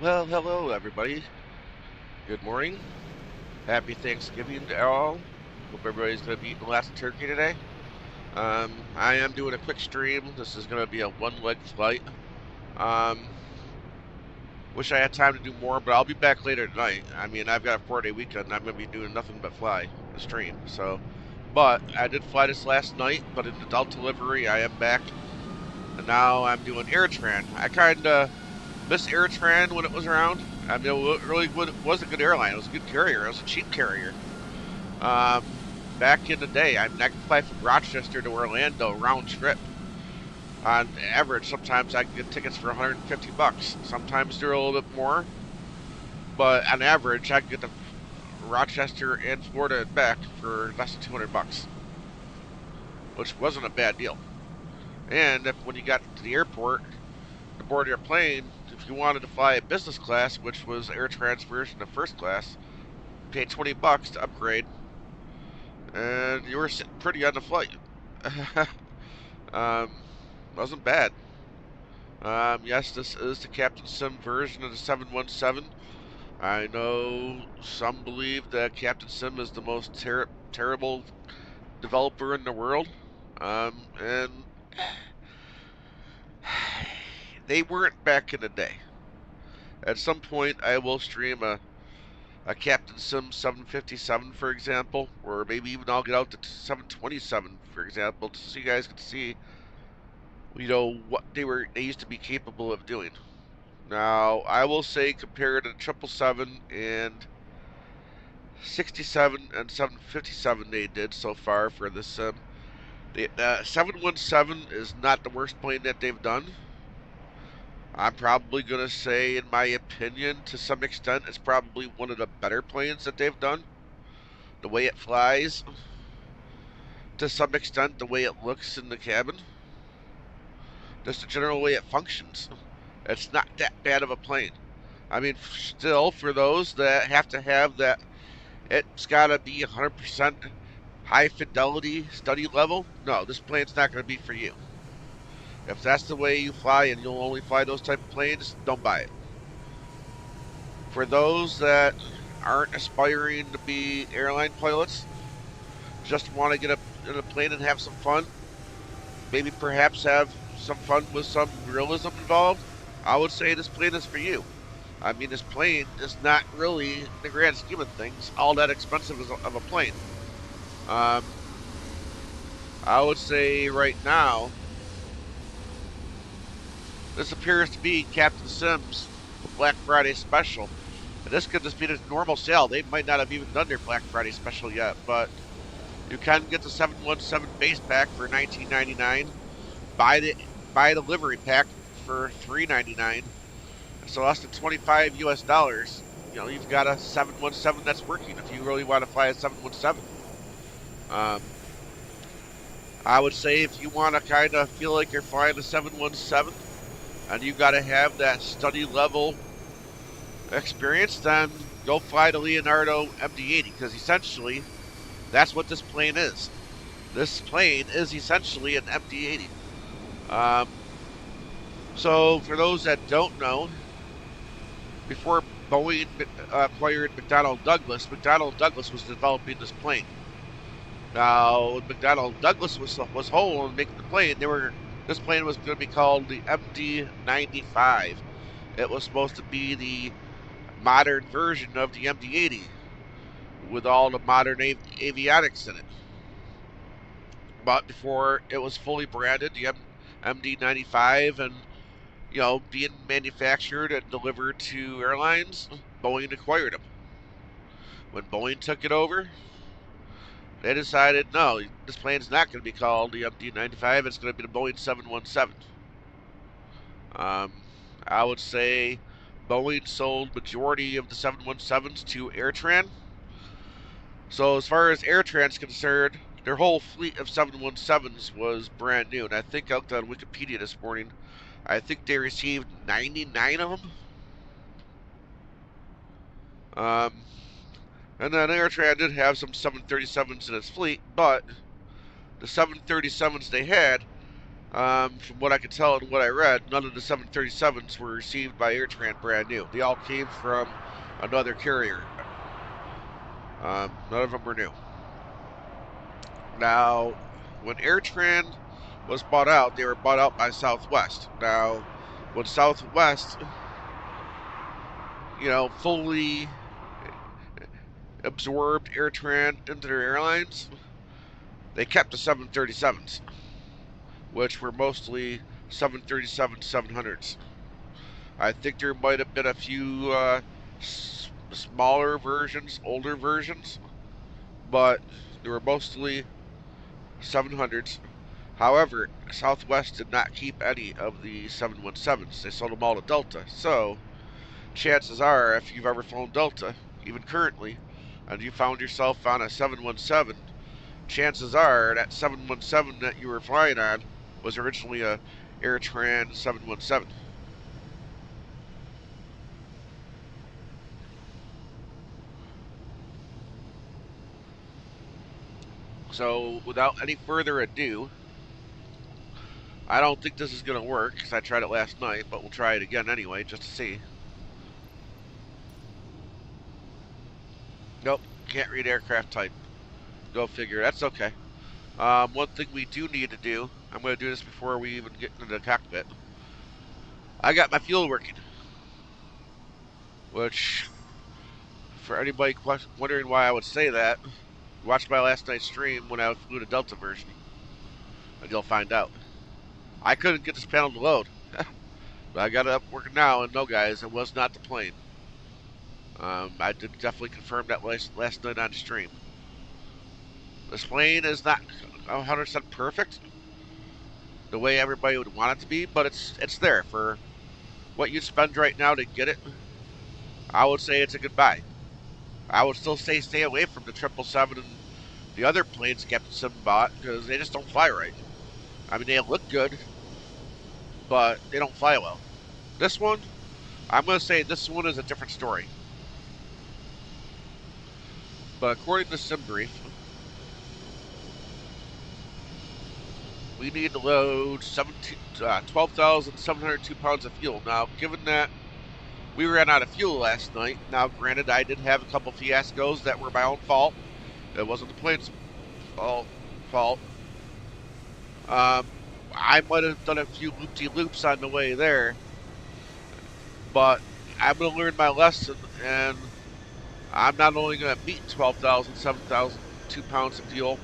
Well, hello everybody. Good morning. Happy Thanksgiving to all. Hope everybody's going to be eating lots of turkey today. I am doing a quick stream. This is going to be a one-leg flight. Um, Wish I had time to do more, but I'll be back later tonight. I mean, I've got a 4-day weekend. I'm going to be doing nothing but fly the stream. But I did fly this last night, but in adult delivery, I am back. And now I'm doing AIRTRAN. I kind of missed AIRTRAN when it was around. I mean, it really was a good airline. It was a good carrier. It was a cheap carrier. Back in the day, I could fly from Rochester to Orlando round trip. On average, sometimes I can get tickets for 150 bucks. Sometimes they're a little bit more, but on average, I can get to Rochester and Florida and back for less than 200 bucks, which wasn't a bad deal. And when you got to the airport, to board your plane, if you wanted to fly business class, which was AirTran's version of first class, you paid 20 bucks to upgrade, and you were sitting pretty on the flight. um, Wasn't bad. Yes, this is the Captain Sim version of the 717. I know some believe that Captain Sim is the most terrible developer in the world, and they weren't back in the day. At some point, I will stream a Captain Sim 757, for example, or maybe even I'll get out to 727, for example, so you guys can see, what they used to be capable of doing. Now, I will say compared to 777 and 67 and 757 they did so far for this sim, the 717 is not the worst plane that they've done. I'm probably going to say, in my opinion, to some extent, it's probably one of the better planes that they've done. The way it flies, to some extent, the way it looks in the cabin, just the general way it functions. It's not that bad of a plane. I mean, still, for those that have to have that, it's got to be 100% high fidelity study level. No, this plane's not going to be for you. If that's the way you fly and you'll only fly those type of planes, don't buy it. For those that aren't aspiring to be airline pilots, just want to get in a plane and have some fun, maybe perhaps have some fun with some realism involved, I would say this plane is for you. I mean, this plane is not really, in the grand scheme of things, all that expensive of a plane. I would say right now, this appears to be Captain Sim's Black Friday special. And this could just be the normal sale. They might not have even done their Black Friday special yet, but you can get the 717 base pack for $19.99. Buy the livery pack for $3.99. So less than $25 US. You've got a 717 that's working if you really want to fly a 717. I would say if you want to kind of feel like you're flying a 717 and you got to have that study level experience, then go fly the Leonardo MD-80, because essentially that's what this plane is. This plane is essentially an MD-80. So for those that don't know, before Boeing acquired McDonnell Douglas was developing this plane. Now, when McDonnell Douglas was whole and making the plane, this plane was going to be called the MD-95. It was supposed to be the modern version of the MD-80 with all the modern avionics in it. But before it was fully branded, the MD-95, and being manufactured and delivered to airlines, Boeing acquired them. When Boeing took it over, they decided, no, this plane's not going to be called the MD-95. It's going to be the Boeing 717. I would say Boeing sold majority of the 717s to AIRTRAN. So as far as AIRTRAN's concerned, their whole fleet of 717s was brand new. And I think I looked on Wikipedia this morning, I think they received 99 of them. And then AIRTRAN did have some 737s in its fleet, but the 737s they had From what I could tell and what I read, none of the 737s were received by AIRTRAN brand new. They all came from another carrier. None of them were new. Now, when AIRTRAN was bought out, they were bought out by Southwest. Now, when Southwest, fully absorbed AIRTRAN into their airlines, they kept the 737s, which were mostly 737-700s. I think there might have been a few smaller versions, older versions, but they were mostly 700s. However, Southwest did not keep any of the 717s. They sold them all to Delta. So, chances are, if you've ever flown Delta, even currently, and you found yourself on a 717, chances are that 717 that you were flying on was originally a AirTran 717. So, without any further ado, I don't think this is going to work because I tried it last night, but we'll try it again anyway just to see. Nope, can't read aircraft type. Go figure. That's okay. One thing we do need to do, I'm going to do this before we even get into the cockpit. I got my fuel working, which, for anybody wondering why I would say that, watch my last night's stream when I flew the Delta version, and you'll find out. I couldn't get this panel to load, but I got it up working now, and no, guys, it was not the plane. I did definitely confirm that last night on stream. This plane is not 100% perfect the way everybody would want it to be, but it's there for what you spend right now to get it. I would say it's a good buy. I would still say stay away from the 777 and the other planes Captain Sim bought because they just don't fly right. I mean, they look good, but they don't fly well. This one, I'm going to say this one is a different story. But according to SimBrief, we need to load 12,702 pounds of fuel. Now, given that we ran out of fuel last night, now granted I did have a couple fiascos that were my own fault. It wasn't the plane's fault. I might have done a few loop-de-loops on the way there, but I'm going to learn my lesson, and I'm not only going to meet 7,002 pounds of fuel,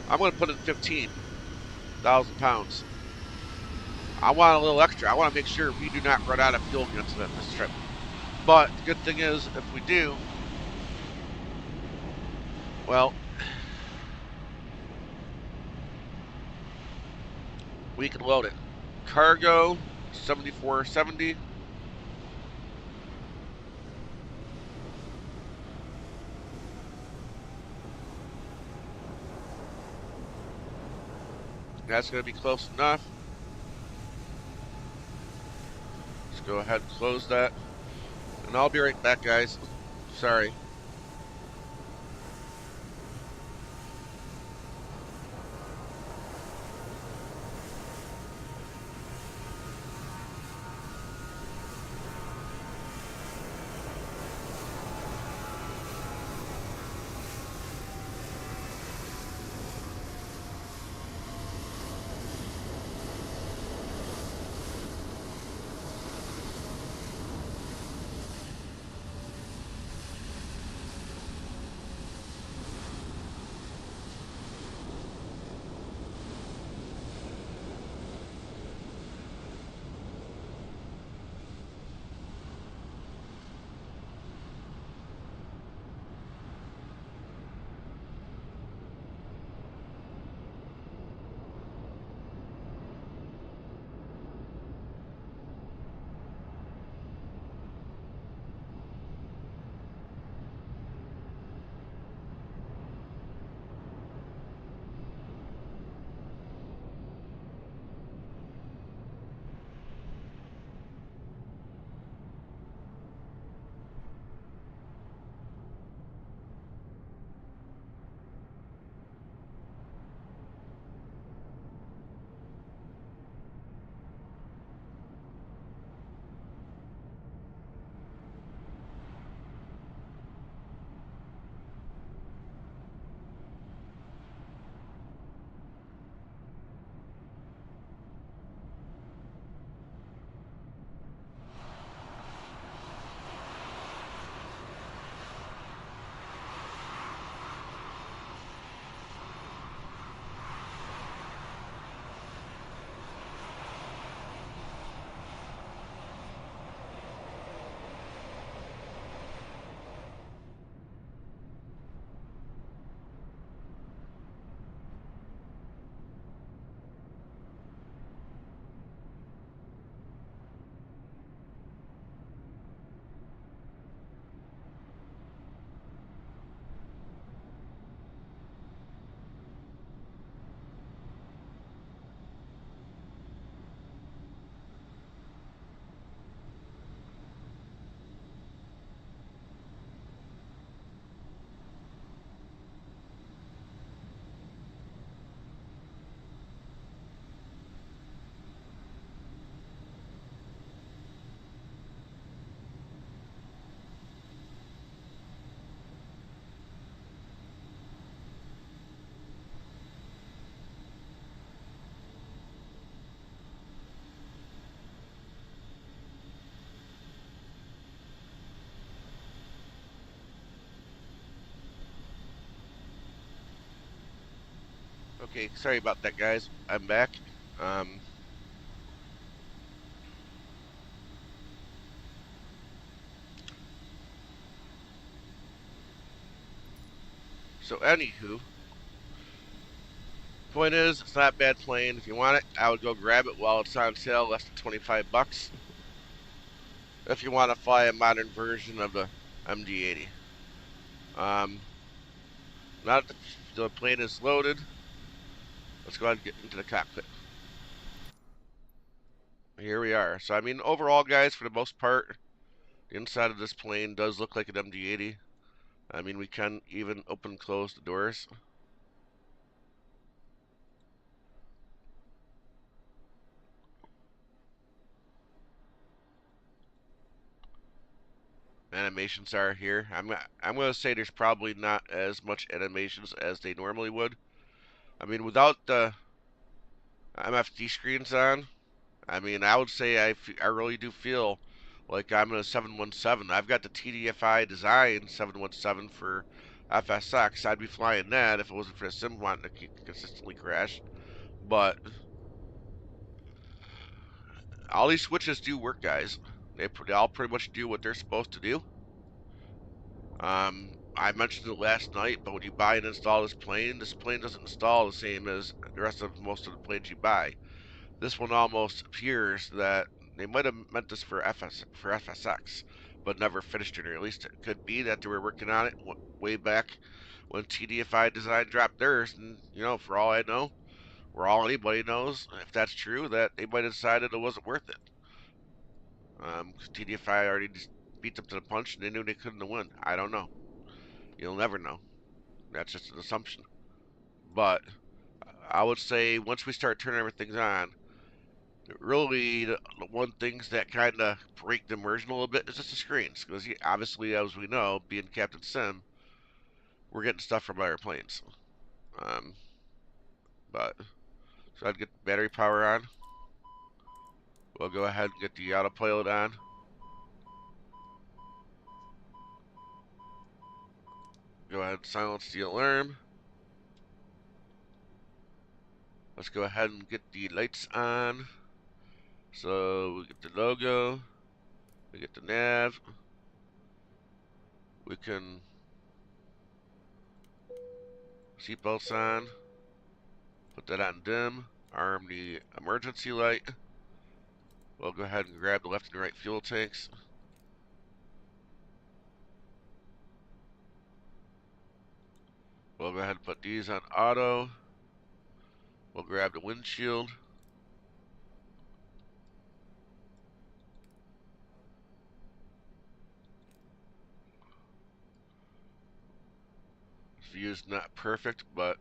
I'm going to put in 15,000 pounds. I want a little extra. I want to make sure we do not run out of fuel against this trip. But the good thing is, if we do, well, we can load it. Cargo, 7470. That's going to be close enough. Let's go ahead and close that. And I'll be right back, guys. Sorry. Okay, sorry about that, guys. I'm back. Um, so anywho, point is, it's not a bad plane. If you want it, I would go grab it while it's on sale, less than 25 bucks. If you want to fly a modern version of the MD-80. Um, now that the plane is loaded, let's go ahead and get into the cockpit. Here we are. So I mean, overall, guys, for the most part, the inside of this plane does look like an MD-80. I mean, we can even open and close the doors. Animations are here. I'm gonna say there's probably not as much animations as they normally would. I mean, without the MFD screens on, I mean, I would say I really do feel like I'm in a 717. I've got the TDFI design 717 for FSX. I'd be flying that if it wasn't for the sim wanting to consistently crash. But all these switches do work, guys. They all pretty much do what they're supposed to do. I mentioned it last night, but when you buy and install this plane doesn't install the same as the rest of most of the planes you buy. This one almost appears that they might have meant this for FSX, but never finished it, or at least it could be that they were working on it way back when TDFI Design dropped theirs, and for all I know, or all anybody knows, if that's true, that they might have decided it wasn't worth it. 'Cause TDFI already just beat them to the punch, and they knew they couldn't win. I don't know. You'll never know. That's just an assumption. But I would say once we start turning everything on, really the one things that kind of break the immersion a little bit is just the screens. Because obviously, as we know, being Captain Sim, we're getting stuff from other planes. Um, but so I'd get the battery power on. We'll go ahead and get the autopilot on. Go ahead and silence the alarm. Let's go ahead and get the lights on. So we get the logo, we get the nav, we can seatbelts on, put that on dim, arm the emergency light. We'll go ahead and grab the left and right fuel tanks. We'll go ahead and put these on auto. We'll grab the windshield. This view's not perfect, but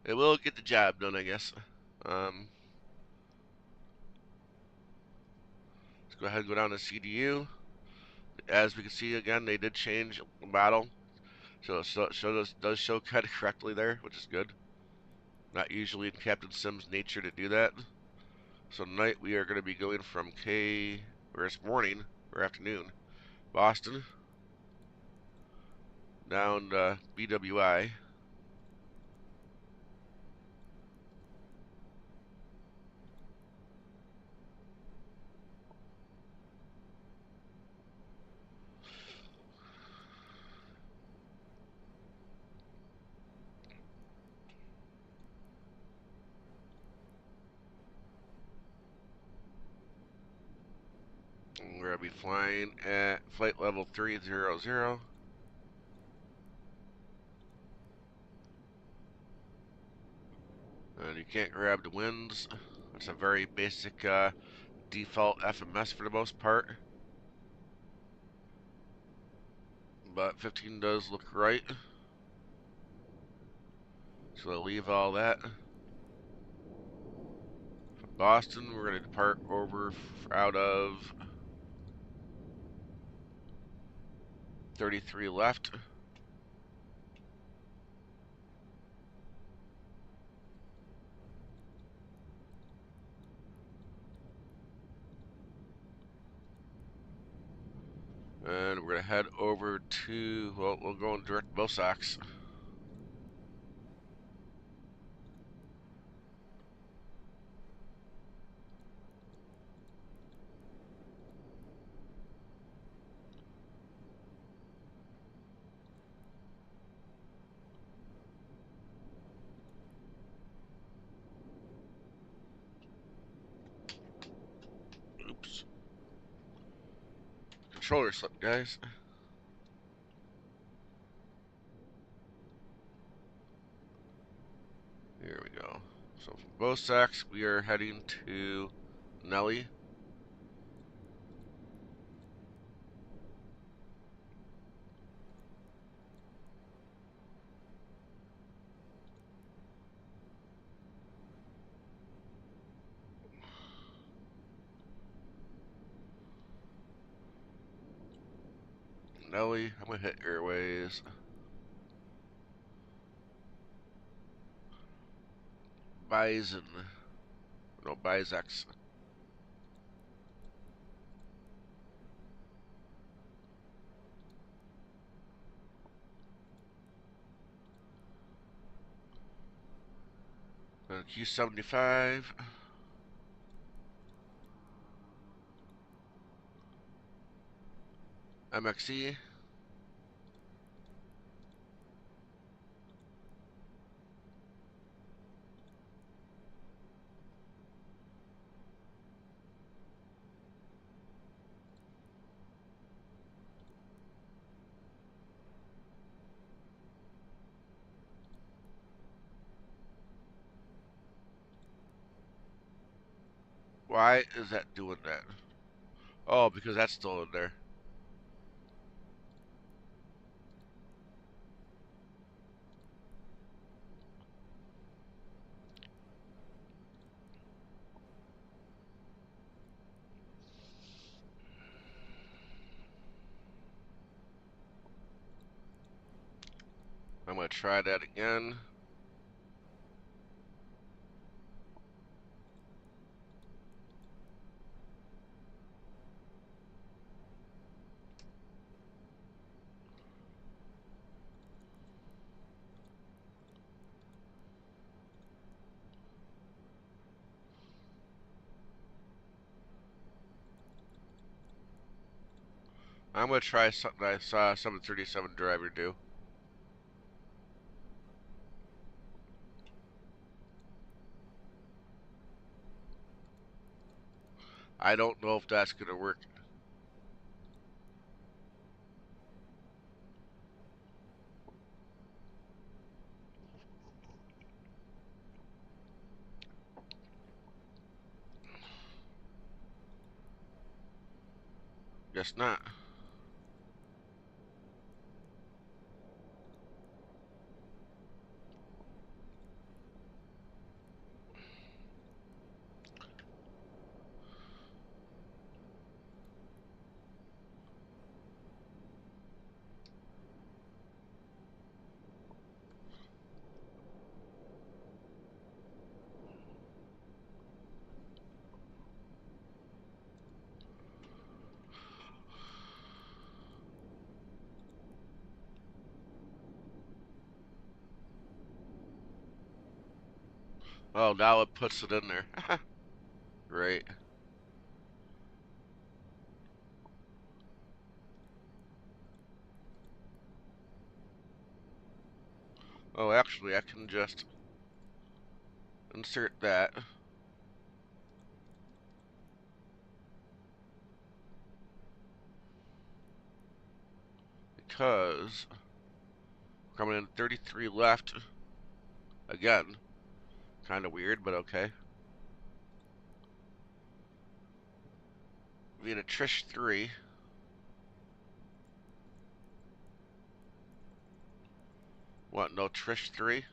it will get the job done, I guess. Let's go ahead and go down to CDU. As we can see again, they did change the model. So it does show kind of correctly there, which is good. Not usually in Captain Sim's nature to do that. So tonight we are going to be going from or it's morning or afternoon, Boston, down to BWI. We're going to be flying at flight level 300. And you can't grab the winds. It's a very basic default FMS for the most part. But 15 does look right. So I'll leave all that. From Boston, we're going to depart over out of 33 left. And we're going to head over to, well, we'll go in direct BOSOX. controller slipped, guys. Here we go. So from BOSAX, we are heading to Nelly. Nelly, I'm gonna hit Airways. Bison. No, BISX. Q75. MXE. Why is that doing that? Oh, because that's still in there. I'm gonna try that again. I'm gonna try something I saw a 737 driver do. I don't know if that's gonna work. Guess not. Oh, now it puts it in there. Right. Oh, actually, I can just insert that. Because coming in 33 left again. Kind of weird, but okay. We need a Trish 3. What, no Trish 3?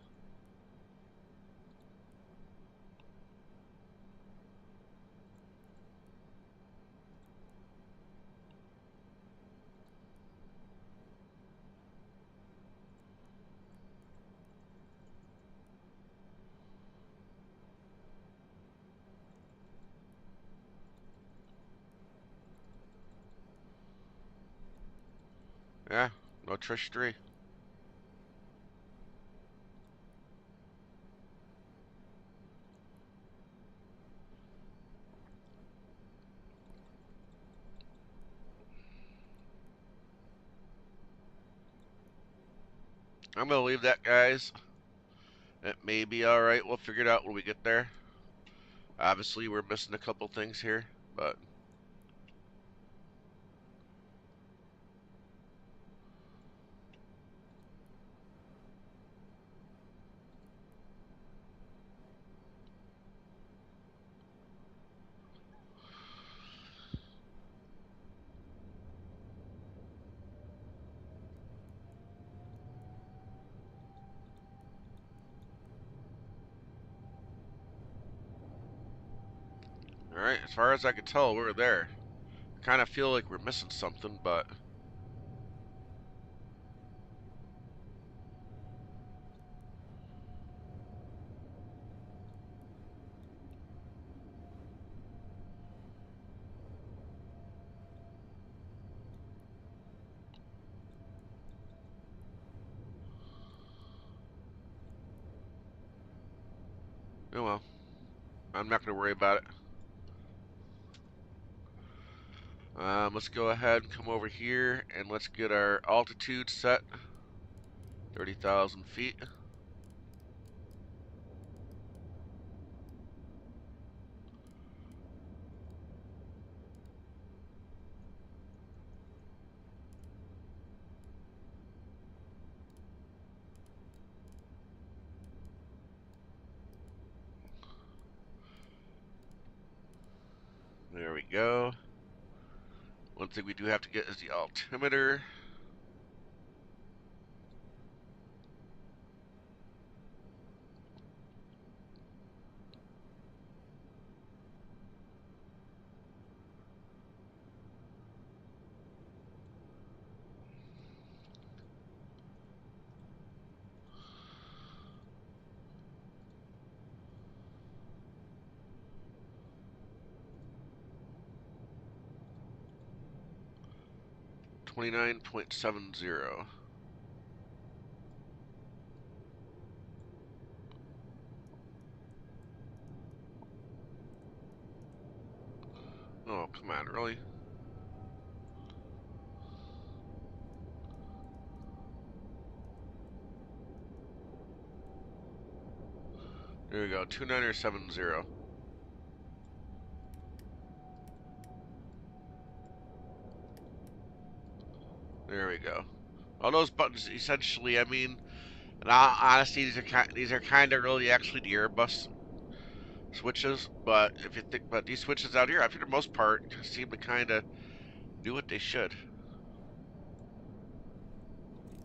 Yeah, no Trish 3. I'm gonna leave that, guys. It may be alright. We'll figure it out when we get there. Obviously, we're missing a couple things here, but Alright, as far as I can tell, we're there. I kind of feel like we're missing something, but... oh well. I'm not going to worry about it. Let's go ahead and come over here and let's get our altitude set. 30,000 feet. There we go. One thing we do have to get is the altimeter. $29.70. Oh, come on, really? There we go, 2970. There we go. All those buttons, essentially, I mean, and honestly, these are kind of really actually the Airbus switches. But if you think, but these switches out here, for the most part, seem to kind of do what they should.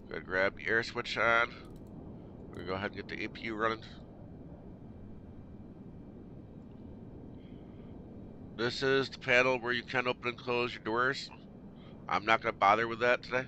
Go grab the air switch on. We're gonna go ahead and get the APU running. This is the panel where you can open and close your doors. I'm not gonna bother with that today.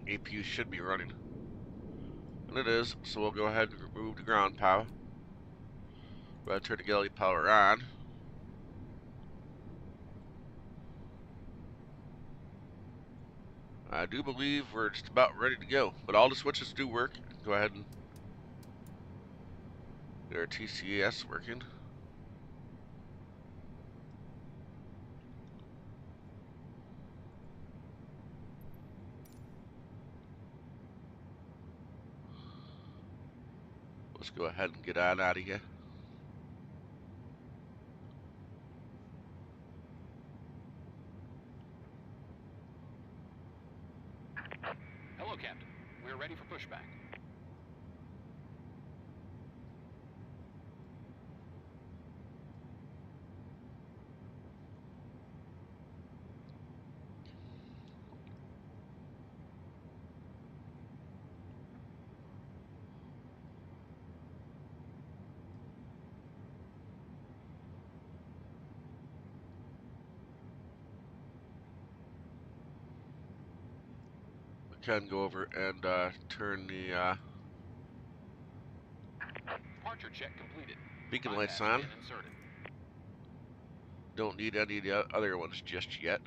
APU should be running. And it is, so we'll go ahead and remove the ground power. Go ahead and turn the galley power on. I do believe we're just about ready to go, but all the switches do work. Go ahead and get our TCAS working. Let's go ahead and get on out of here. Hello, Captain. We're ready for pushback. We can go over and turn the Departure check completed. beacon lights on. Don't need any of the other ones just yet.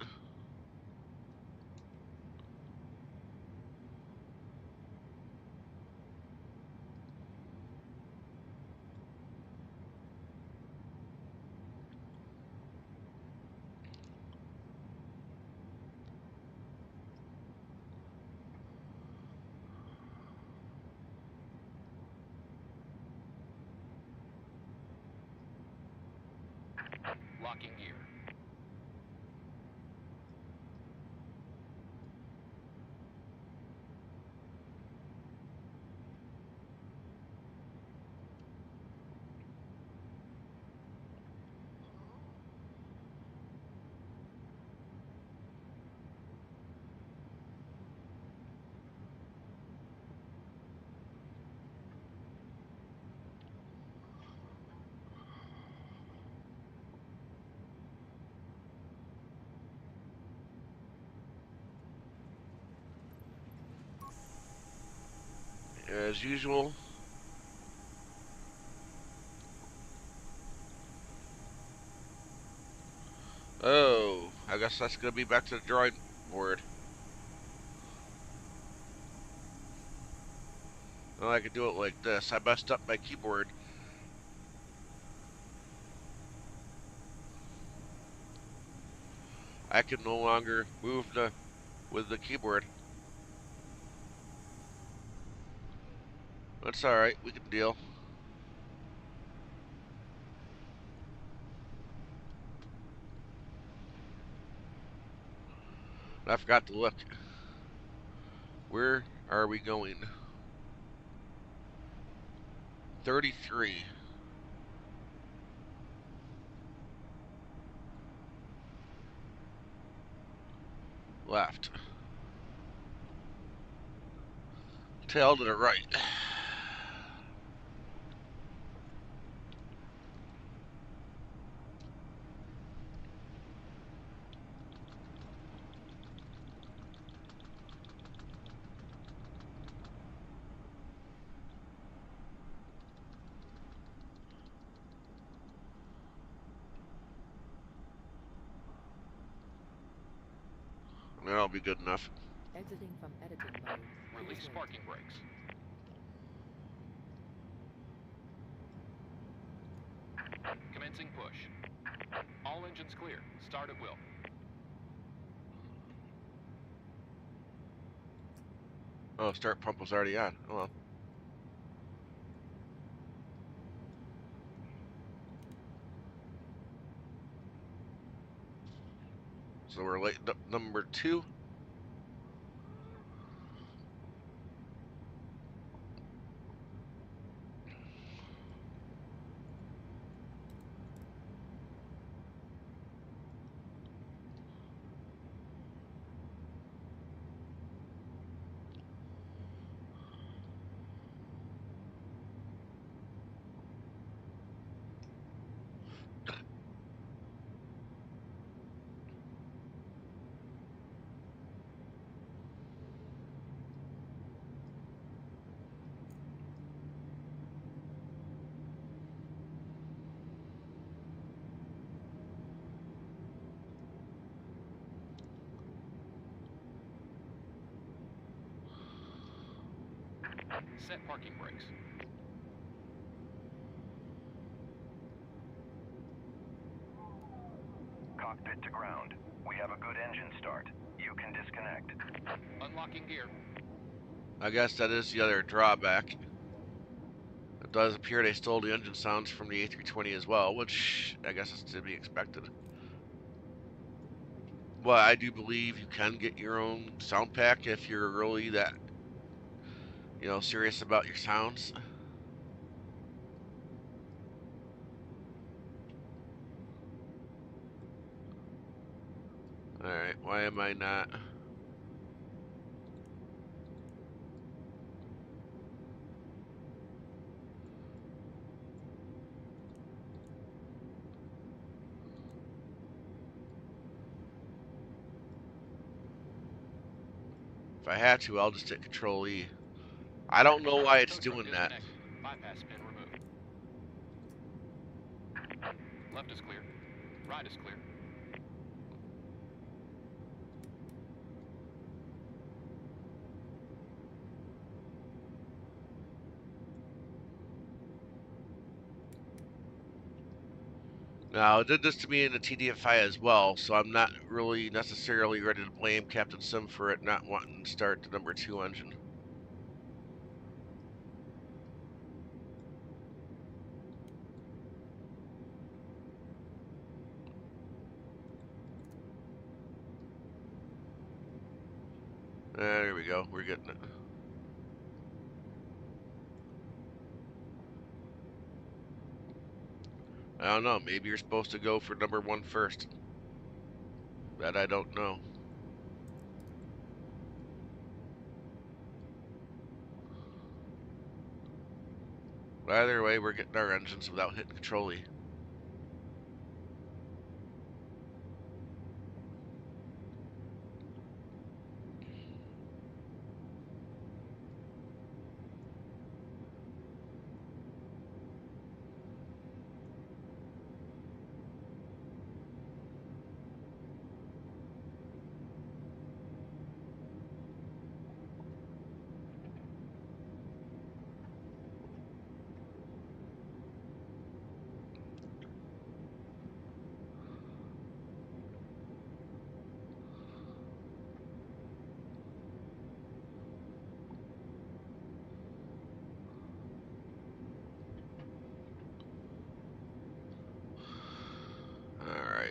as usual. Oh, I guess that's gonna be back to the drawing board. Well, I could do it like this. I messed up my keyboard. I can no longer move with the keyboard. That's alright, we can deal. I forgot to look. Where are we going? 33. Left. Tail to the right. That'll be good enough. Exiting from editing mode. Release parking brakes. Commencing push. All engines clear. Start at will. Oh, start pump was already on. Oh well. So we're late number 2. Set parking brakes. Cockpit to ground. We have a good engine start. You can disconnect. Unlocking gear. I guess that is the other drawback. It does appear they stole the engine sounds from the A320 as well, which I guess is to be expected. But I do believe you can get your own sound pack if you're really that, serious about your sounds. Alright, why am I not? If I had to, I'll just hit Control E. I don't know why it's Tow truck doing that. disconnected. Bypass pin removed. Left is clear. Right is clear. Now, it did this to me in the TDFI as well, so I'm not really necessarily ready to blame Captain Sim for it not wanting to start the number 2 engine. There we go, we're getting it. I don't know, maybe you're supposed to go for number 1 first. That I don't know. But either way, we're getting our engines without hitting Control E.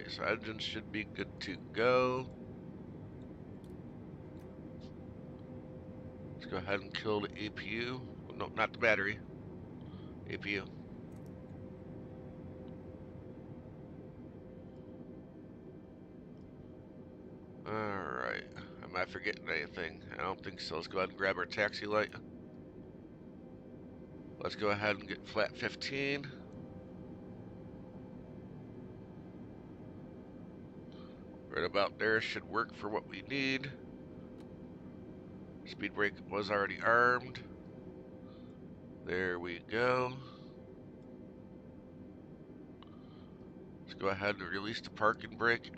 Alright, so engine should be good to go. Let's go ahead and kill the APU. No, not the battery. APU. Alright. Am I forgetting anything? I don't think so. Let's go ahead and grab our taxi light. Let's go ahead and get flat 15. Right about there should work for what we need. Speed brake was already armed. There we go. Let's go ahead and release the parking brake.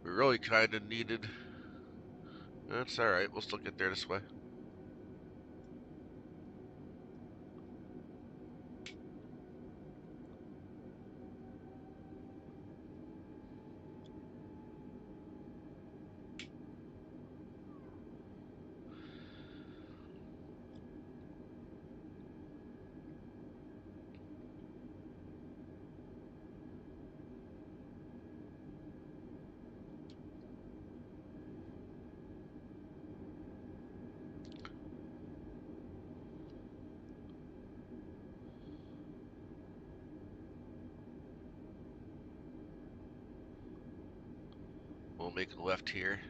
We really kind of needed. That's alright, we'll still get there this way. We'll make a left here.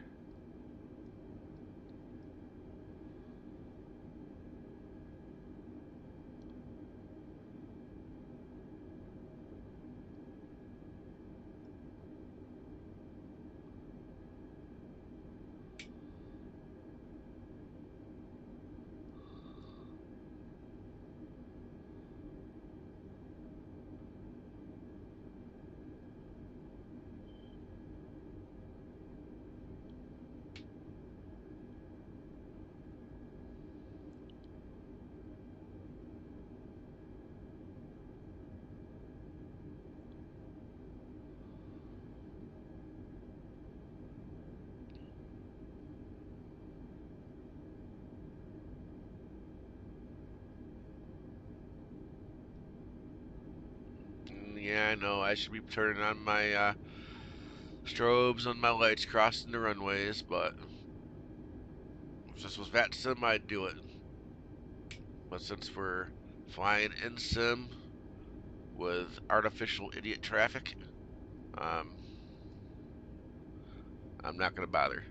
Yeah, I know. I should be turning on my strobes and my lights crossing the runways, but if this was VAT Sim, I'd do it. But since we're flying in Sim with artificial idiot traffic, um, I'm not going to bother.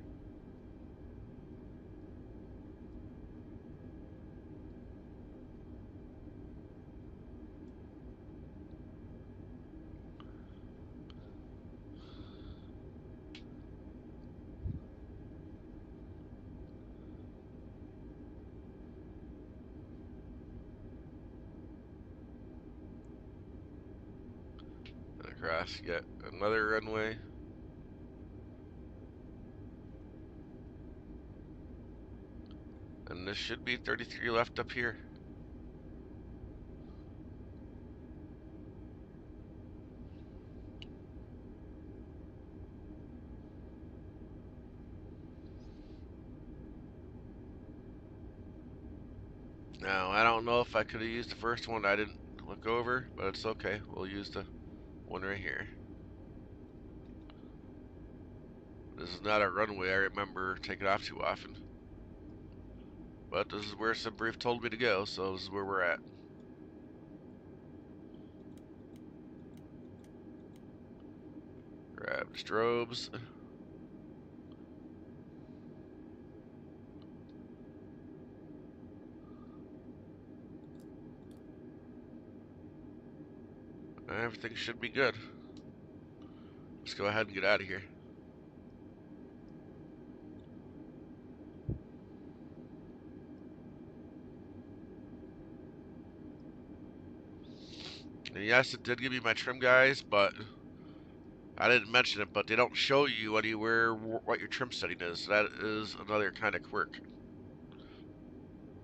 Across yet another runway. And this should be 33 left up here. Now, I don't know if I could have used the first one. I didn't look over, but it's okay. We'll use the one right here. This is not a runway I remember taking off too often. But this is where SimBrief told me to go, so this is where we're at. Grab strobes. Everything should be good. Let's go ahead and get out of here. And yes, it did give me my trim, guys, but I didn't mention it, but they don't show you anywhere what your trim setting is. That is another kind of quirk.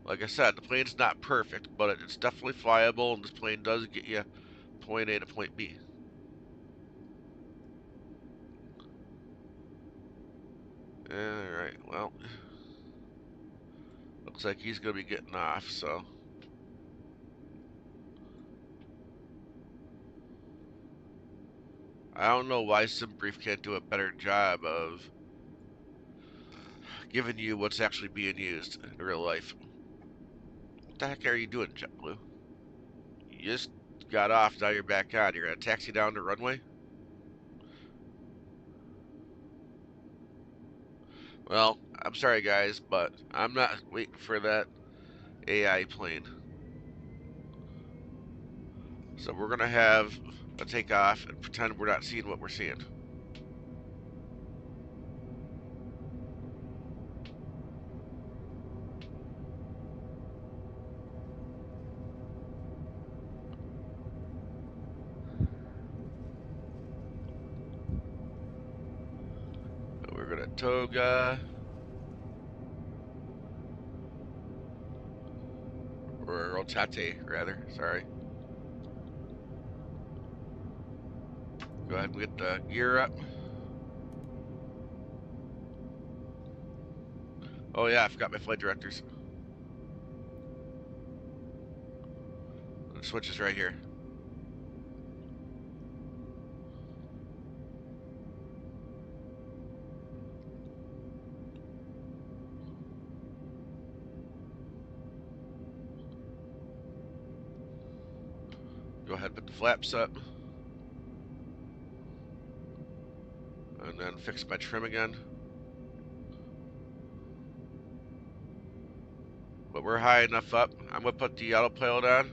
Like I said, the plane's not perfect, but it's definitely flyable, and this plane does get you point A to point B. Alright, well. Looks like he's going to be getting off, so. I don't know why SimBrief can't do a better job of giving you what's actually being used in real life. What the heck are you doing, JetBlue? You just got off, now you're back on. You're going to taxi down the runway? Well, I'm sorry guys, but I'm not waiting for that AI plane. So we're going to have a takeoff and pretend we're not seeing what we're seeing. We're going to toga, or rotate rather, sorry. Go ahead and get the gear up. Oh yeah, I forgot my flight directors. The switch is right here. Go ahead and put the flaps up. And then fix my trim again. But we're high enough up. I'm going to put the autopilot on.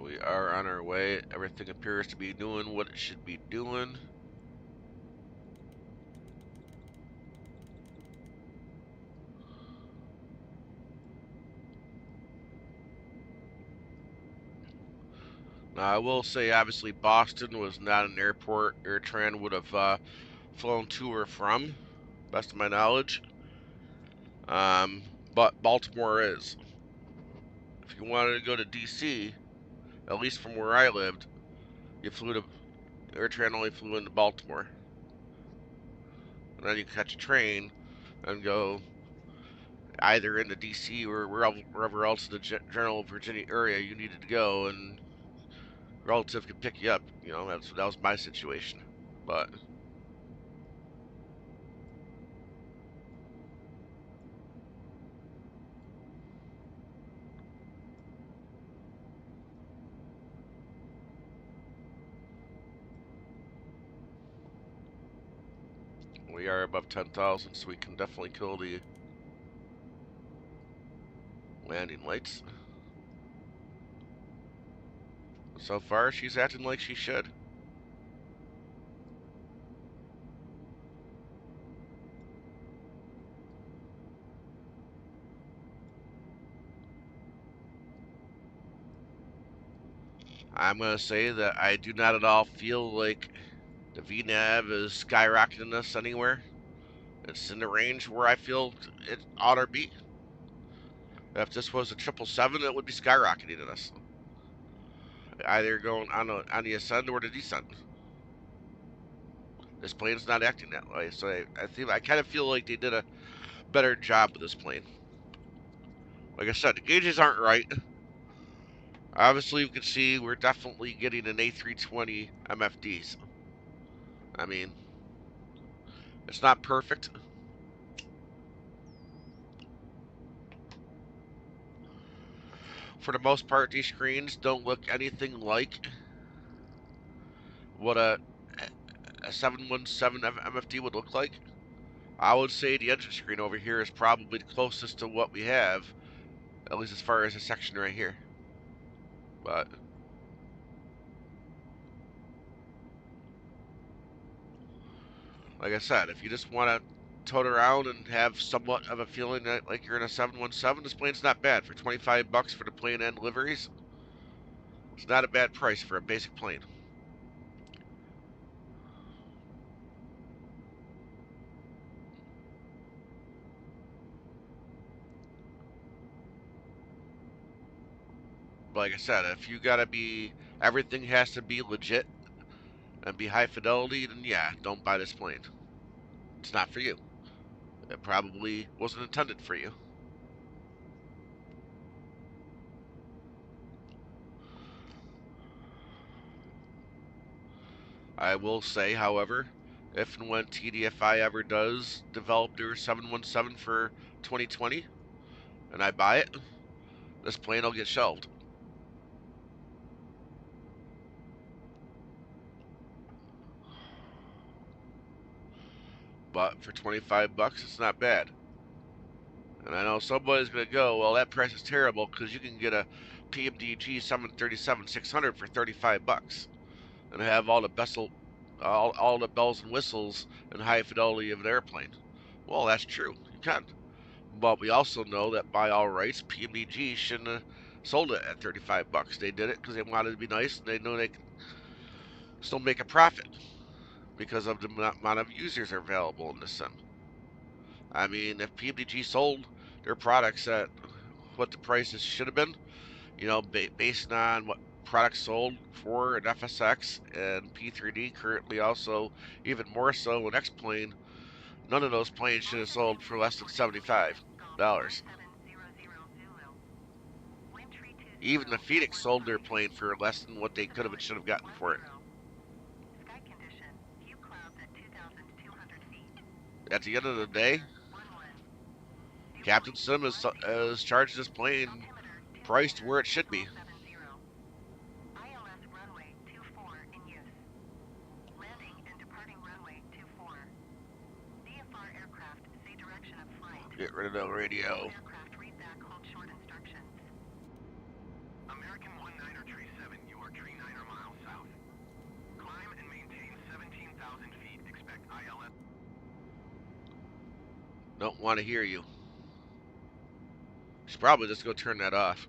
We are on our way. Everything appears to be doing what it should be doing. Now, I will say, obviously, Boston was not an airport AirTran would have flown to or from, best of my knowledge. But Baltimore is. If you wanted to go to DC, at least from where I lived, you flew to AirTran only flew into Baltimore, and then you catch a train and go either into DC or wherever else in the general Virginia area you needed to go, and relative could pick you up. You know, that was my situation. But we are above 10,000, so we can definitely kill the landing lights. So far, she's acting like she should. I'm going to say that I do not at all feel like the VNAV is skyrocketing us anywhere. It's in the range where I feel it ought to be. If this was a 777, it would be skyrocketing us. Either going on the ascend or the descent. This plane's not acting that way, so I kind of feel like they did a better job with this plane. Like I said, the gauges aren't right. Obviously, you can see we're definitely getting an A320 MFDs. I mean, it's not perfect. For the most part, these screens don't look anything like what a 717 MFD would look like. I would say the engine screen over here is probably the closest to what we have, at least as far as this section right here. But like I said, if you just want to tote around and have somewhat of a feeling that like you're in a 717, this plane's not bad. For 25 bucks for the plane and liveries, it's not a bad price for a basic plane. But like I said, if you gotta be, everything has to be legit and be high fidelity, then yeah, don't buy this plane. It's not for you. It probably wasn't intended for you. I will say, however, if and when TDFI ever does develop their 717 for 2020, and I buy it, this plane will get shelved. But for 25 bucks, it's not bad. And I know somebody's going to go, well, that price is terrible because you can get a PMDG 737-600 for 35 bucks and have all the the bells and whistles and high fidelity of an airplane. Well, that's true. You can. But we also know that by all rights, PMDG shouldn't have sold it at 35 bucks. They did it because they wanted to be nice and they know they can still make a profit because of the amount of users are available in the sim. I mean, if PMDG sold their products at what the prices should have been, you know, based on what products sold for an FSX and P3D, currently also even more so an X-Plane, none of those planes should have sold for less than $75. Even the Phoenix sold their plane for less than what they could have and should have gotten for it. At the end of the day, Captain Sim has charged this plane priced where it should be. Get rid of the radio. American 19er 37, you are tree 9er miles south. Climb and maintain 17,000 feet. Expect ILS. Don't want to hear you. Should probably just go turn that off.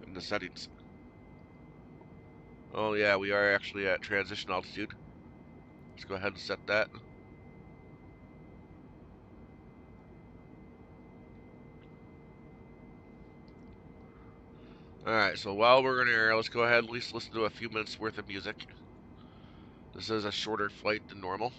In the settings. Oh yeah, we are actually at transition altitude. Let's go ahead and set that. Alright, so while we're in air, let's go ahead and at least listen to a few minutes worth of music. This is a shorter flight than normal.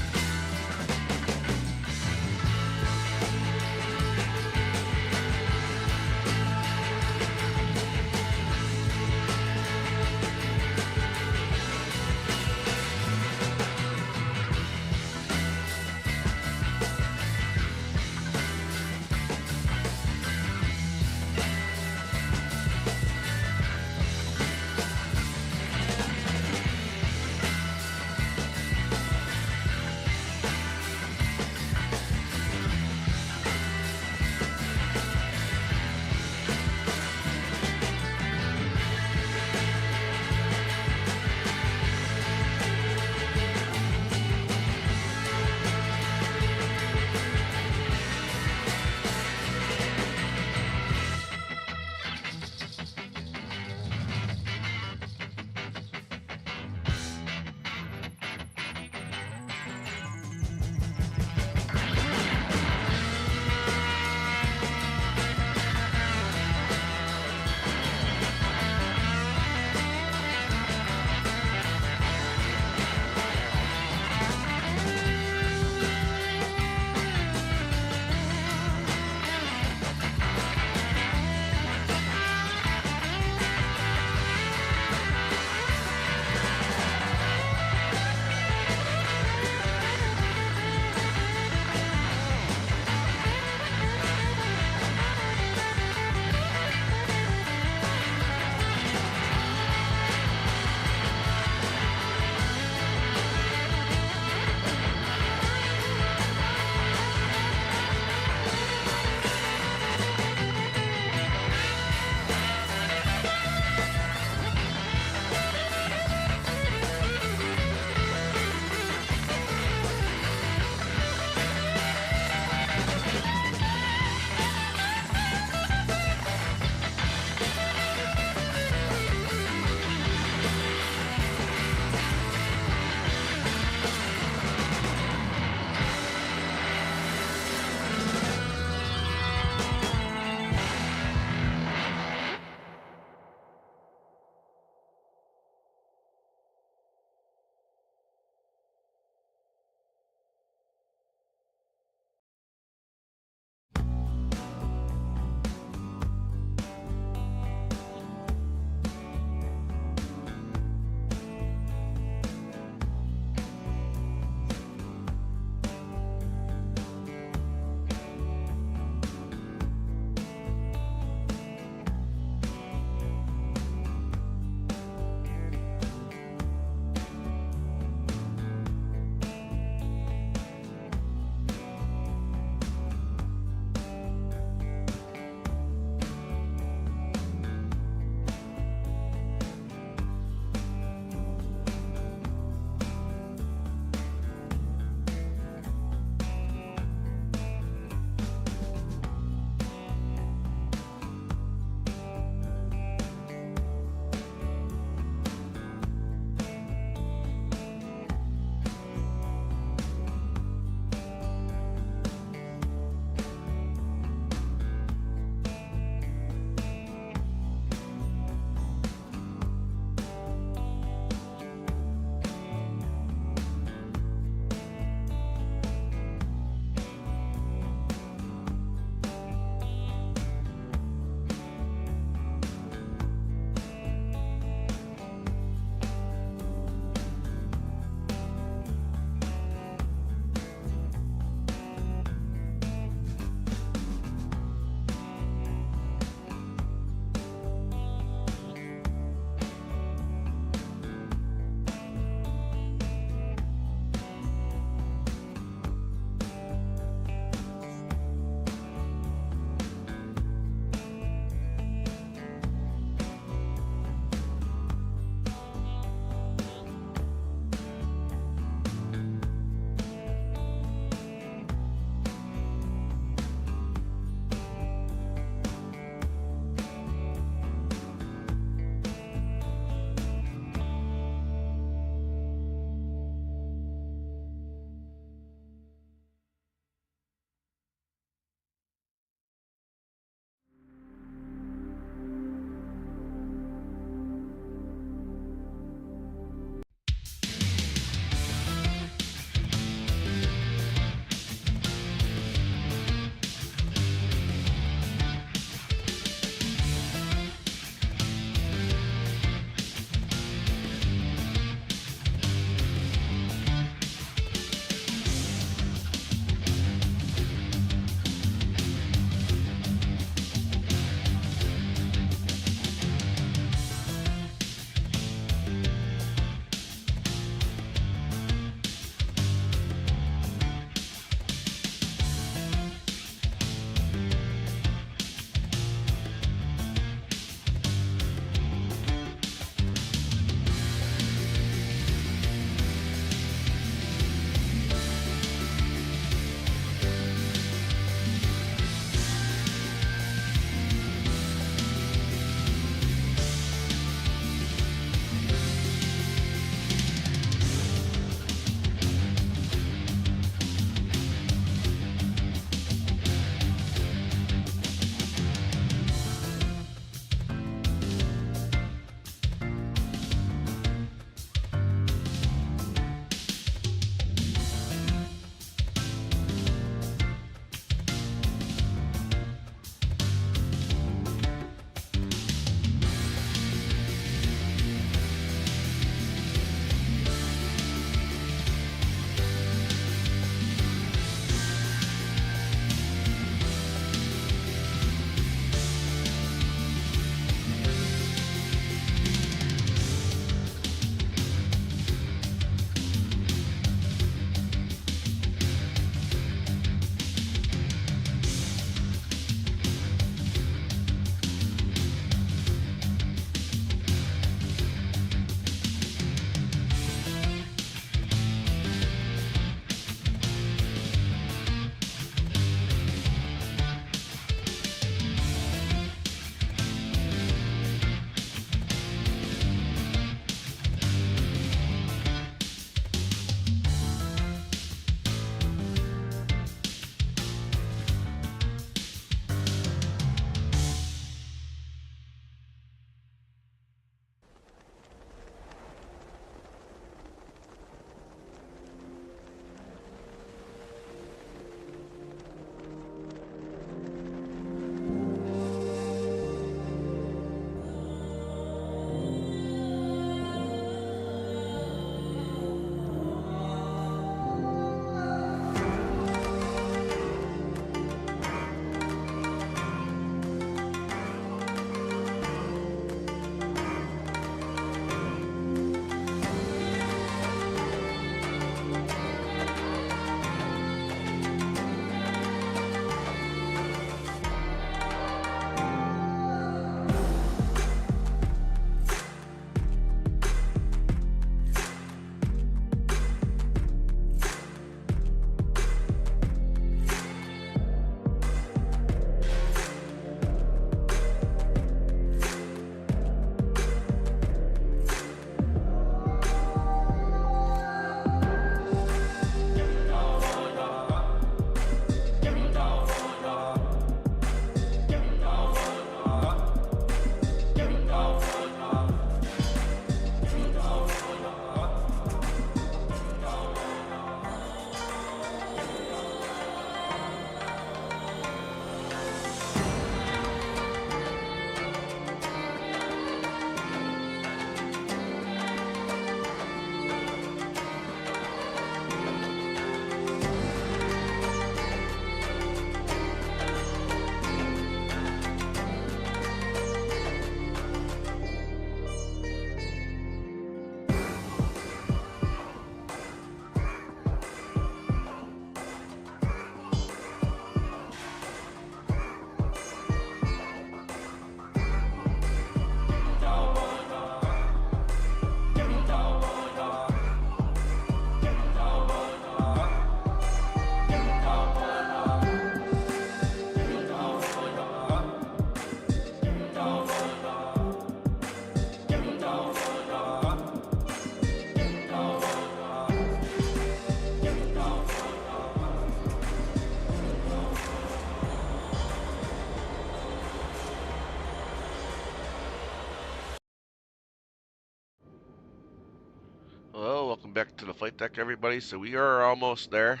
back to the flight deck, everybody. So we are almost there.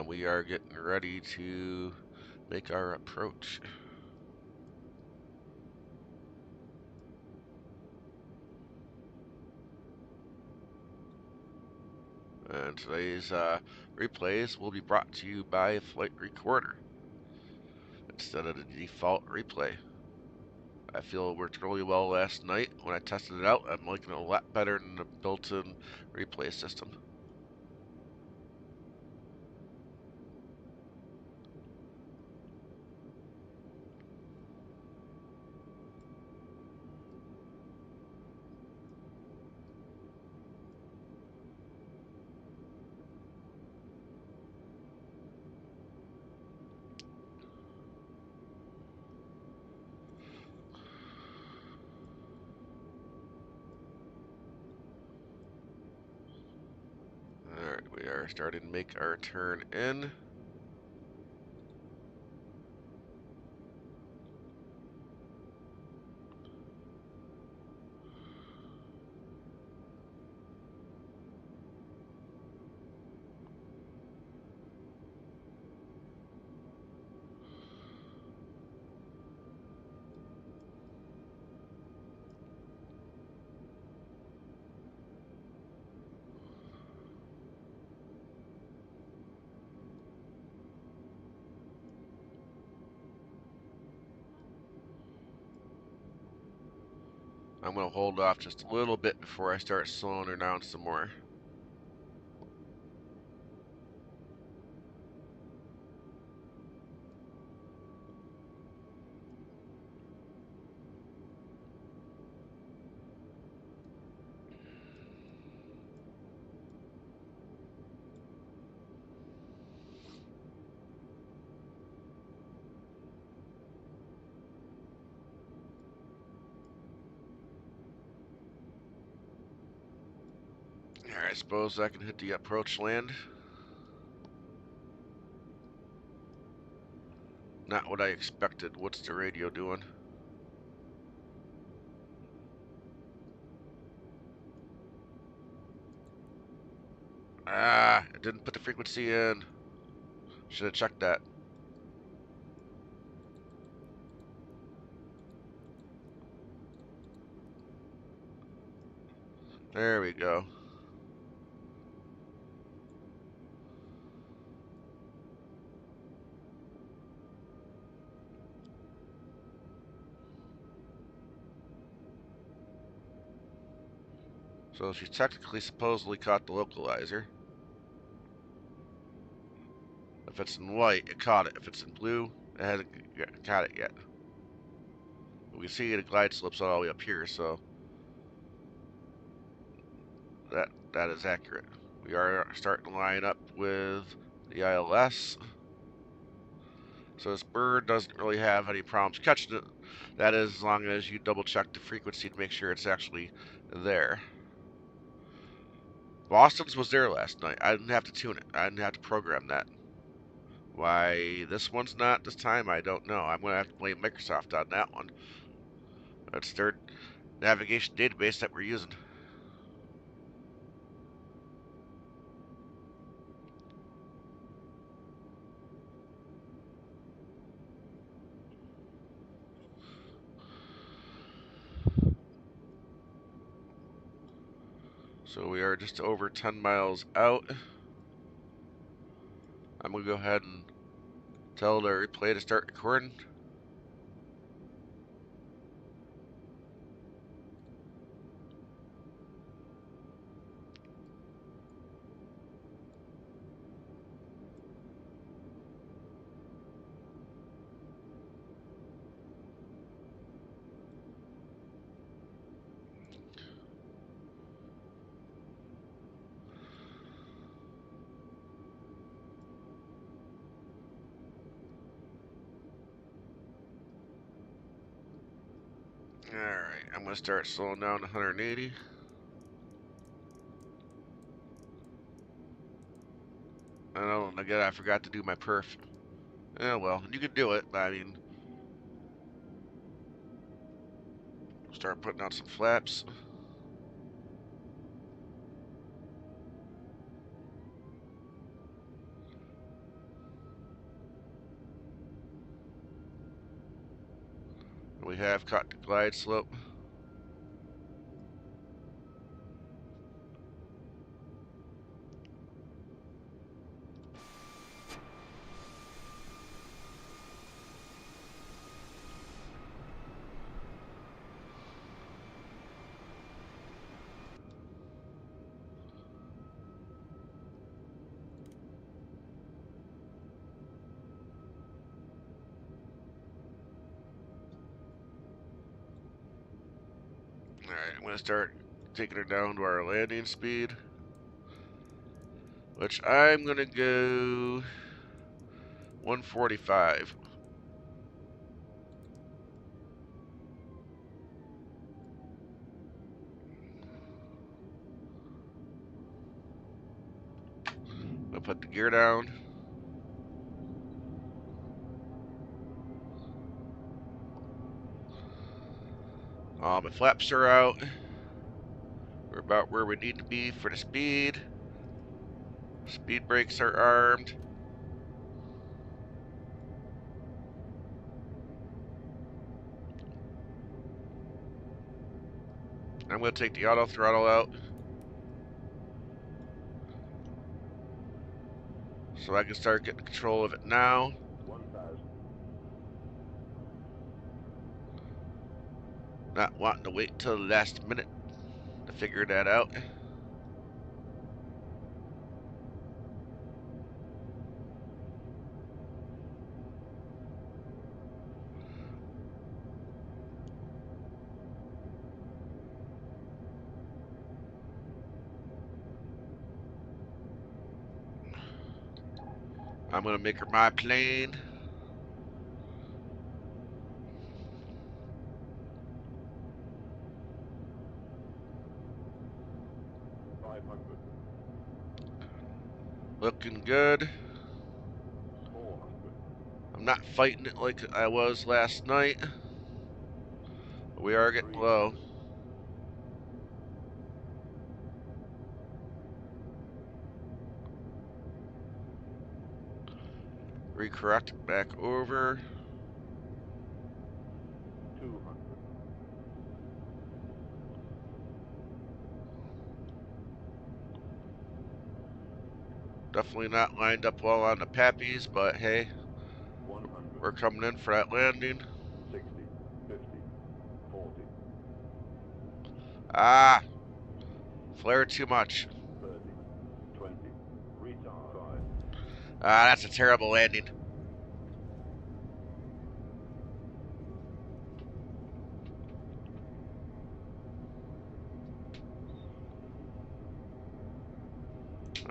We are getting ready to make our approach. And today's replays will be brought to you by Flight Recorder instead of the default replay. I feel it worked really well last night when I tested it out. I'm liking it a lot better than the built-in replay system. Alright, we are starting to make our turn in. I'm going to hold off just a little bit before I start slowing her down some more. Alright, I suppose I can hit the approach land. Not what I expected. What's the radio doing? Ah, it didn't put the frequency in. Should have checked that. There we go. So she technically supposedly caught the localizer. If it's in white, it caught it. If it's in blue, it hasn't caught it yet. We see the glide slopes all the way up here, so that is accurate. We are starting to line up with the ILS. So this bird doesn't really have any problems catching it. That is, as long as you double check the frequency to make sure it's actually there. Boston's was there last night. I didn't have to tune it. I didn't have to program that. Why this one's not this time, I don't know. I'm going to have to blame Microsoft on that one. That's their navigation database that we're using. So we are just over 10 miles out. I'm going to go ahead and tell the replay to start recording. Alright, I'm going to start slowing down to 180. Oh, again, I forgot to do my perf. Yeah, well, you can do it, but I mean, start putting out some flaps. We have caught the glide slope. Alright, I'm going to start taking her down to our landing speed, which I'm going to go 145. I'll put the gear down. All my flaps are out. We're about where we need to be for the speed. Speed brakes are armed. I'm going to take the auto throttle out so I can start getting control of it now. 1,000. Not wanting to wait till the last minute to figure that out. I'm going to make her my plane. Looking good. 400. I'm not fighting it like I was last night, but we are getting low. Recorrect back over. 200. Definitely not lined up well on the pappies, but hey, 100. we're coming in for that landing. 60. 50. 40. Ah, flare too much. 30. 20. Retard. 5. Ah, that's a terrible landing.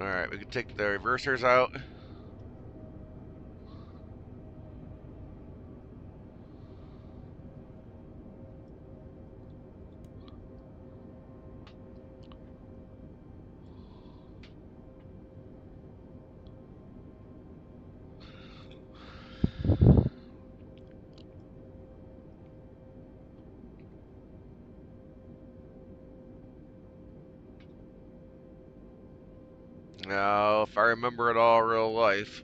Alright, we can take the reversers out. Now, if I remember it all real life,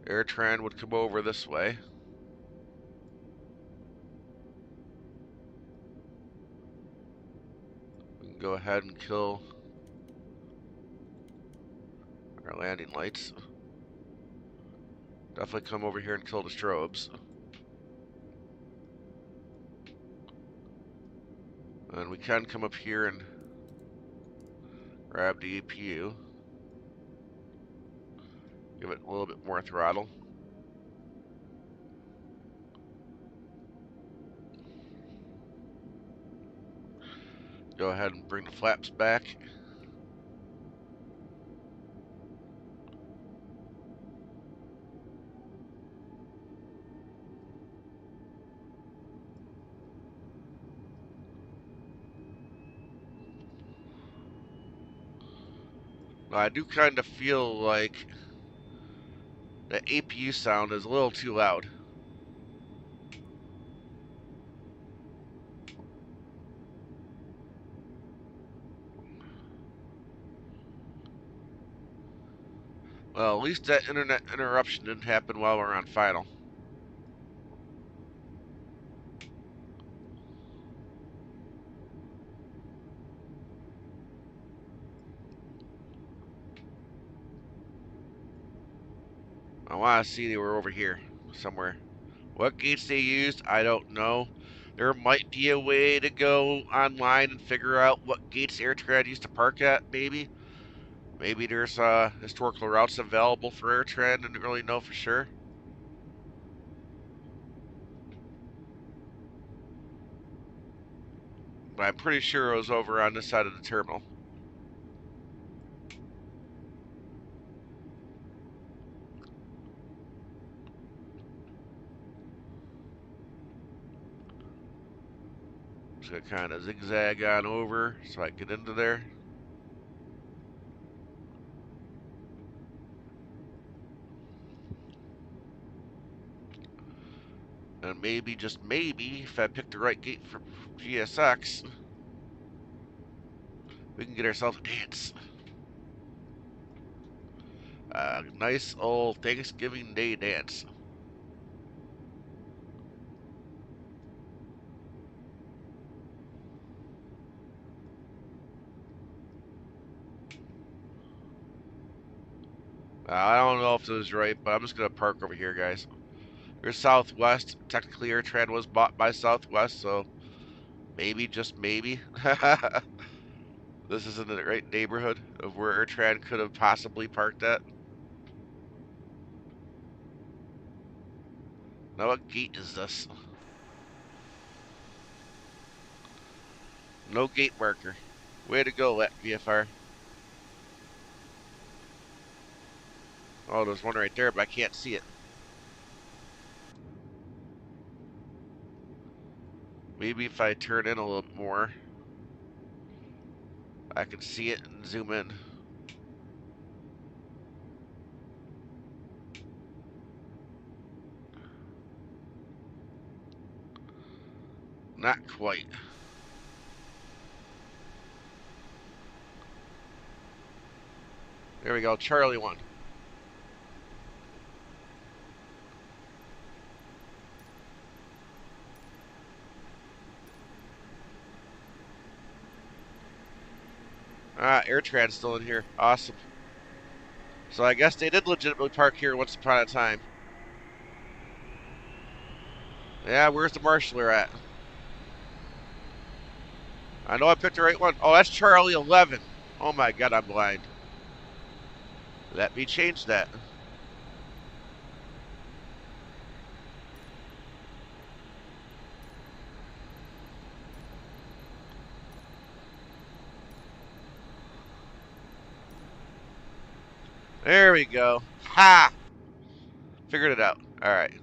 AIRTRAN would come over this way. We can go ahead and kill our landing lights. Definitely come over here and kill the strobes. And we can come up here and grab the APU. Give it a little bit more throttle. Go ahead and bring the flaps back. Now, I do kind of feel like the APU sound is a little too loud. Well, at least that internet interruption didn't happen while we're on final. I want to see they were over here somewhere. What gates they used, I don't know. There might be a way to go online and figure out what gates AIRTRAN used to park at, maybe. Maybe there's historical routes available for AIRTRAN, and don't really know for sure. But I'm pretty sure it was over on this side of the terminal. Just gonna kind of zigzag on over so I can get into there. And maybe, just maybe, if I pick the right gate for GSX, we can get ourselves a dance. Nice old Thanksgiving Day dance. I don't know if this is right, but I'm just gonna park over here, guys. Here's Southwest. Technically, AIRTRAN was bought by Southwest, so maybe, just maybe, this is in the right neighborhood of where AIRTRAN could have possibly parked at. Now, what gate is this? No gate marker. Way to go, LVFR. Oh, there's one right there, but I can't see it. Maybe if I turn in a little bit more, I can see it and zoom in. Not quite. There we go, Charlie 1. AIRTRAN's still in here. Awesome. So I guess they did legitimately park here once upon a time. Yeah, where's the marshaller at? I know I picked the right one. Oh, that's Charlie 11. Oh my god, I'm blind. Let me change that. There we go. Ha! Figured it out. Alright.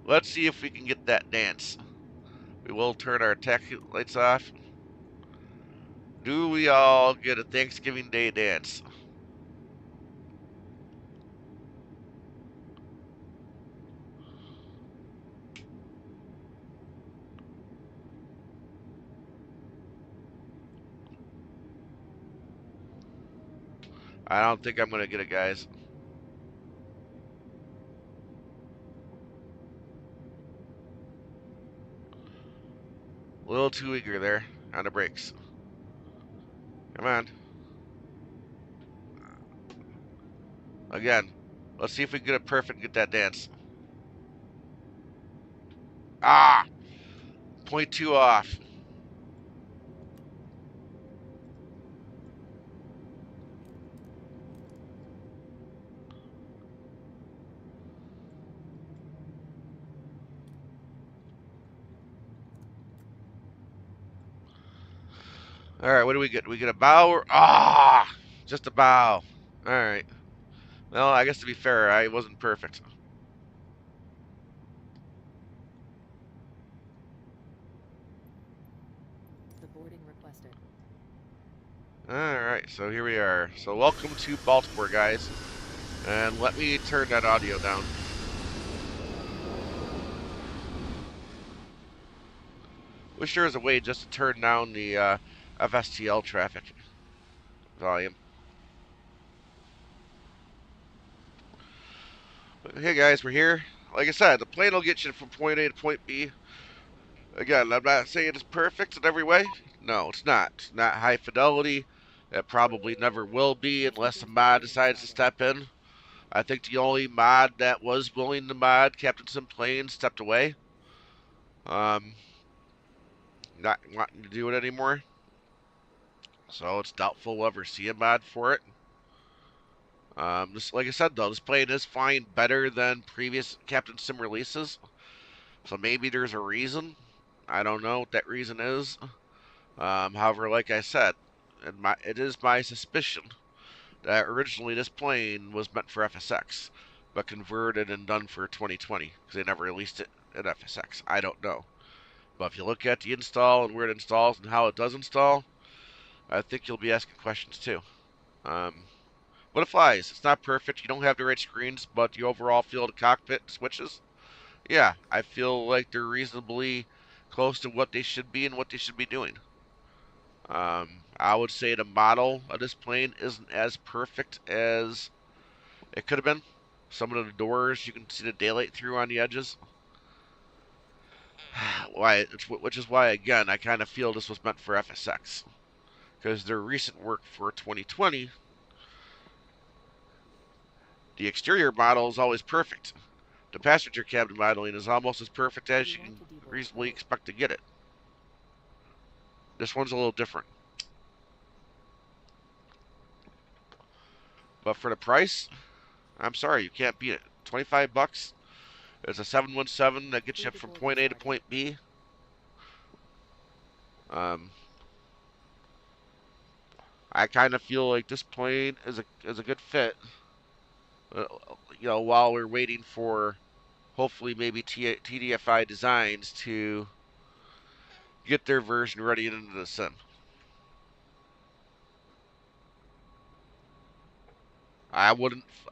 Let's see if we can get that dance. We will turn our tech lights off. Do we all get a Thanksgiving Day dance? I don't think I'm going to get it, guys. A little too eager there on the brakes. Come on. Again. Let's see if we can get it perfect and get that dance. Ah! 0.2 off. Alright, what do we get? Do we get a bow or... Ah! Just a bow. Alright. Well, I guess to be fair, I wasn't perfect. The boarding requested. Alright, so here we are. So welcome to Baltimore, guys. And let me turn that audio down. Wish there was a way just to turn down the FSTL traffic volume. But hey guys, we're here. Like I said, the plane will get you from point A to point B. Again, I'm not saying it's perfect in every way. No, it's not. It's not high fidelity. It probably never will be unless a mod decides to step in. I think the only mod that was willing to mod Captain Sim Plane stepped away. Not wanting to do it anymore. So it's doubtful we'll ever see a mod for it. Just like I said though, this plane is flying better than previous Captain Sim releases. So maybe there's a reason. I don't know what that reason is. However, like I said, it is my suspicion that originally this plane was meant for FSX, but converted and done for 2020 because they never released it in FSX. I don't know. But if you look at the install and where it installs and how it does install, I think you'll be asking questions too. But it flies. It's not perfect. You don't have the right screens, but the overall feel of the cockpit switches, yeah, I feel like they're reasonably close to what they should be and what they should be doing. I would say the model of this plane isn't as perfect as it could have been. Some of the doors you can see the daylight through on the edges. Which is why, again, I kind of feel this was meant for FSX. Because their recent work for 2020, the exterior model is always perfect. The passenger cabin modeling is almost as perfect as you can reasonably expect to get it. This one's a little different. But for the price, I'm sorry, you can't beat it. 25 bucks. It's a 717 that gets you from point A to point B. I kind of feel like this plane is a good fit. While we're waiting for hopefully maybe TDFI Designs to get their version ready into the sim. I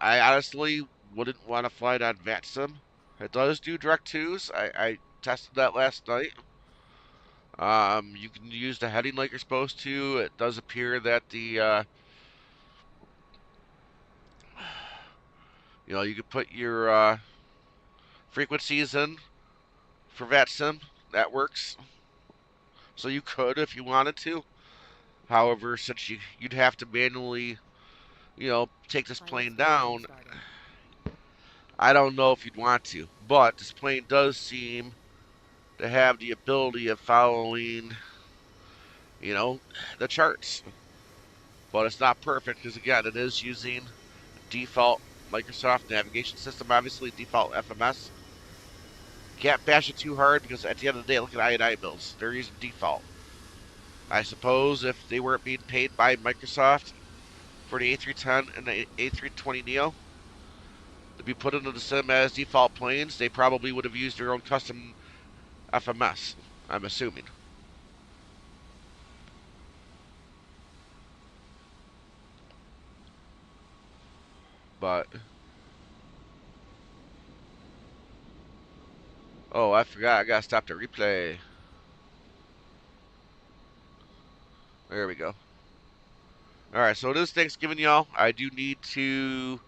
honestly wouldn't want to fly it on VATSIM. It does do direct twos. I tested that last night. You can use the heading like you're supposed to. It does appear that the you could put your frequencies in for VATSIM. That works. So you could if you wanted to. However, since you'd have to manually, take this plane down, I don't know if you'd want to. But this plane does seem to have the ability of following, the charts. But it's not perfect because, again, it is using default Microsoft navigation system, obviously, default FMS. Can't bash it too hard because at the end of the day, look at I&I bills. They're using default. I suppose if they weren't being paid by Microsoft for the A310 and the A320neo to be put into the sim as default planes, they probably would have used their own custom FMS, I'm assuming. But, oh, I forgot. I gotta stop the replay. There we go. Alright, so it is Thanksgiving, y'all. I do need to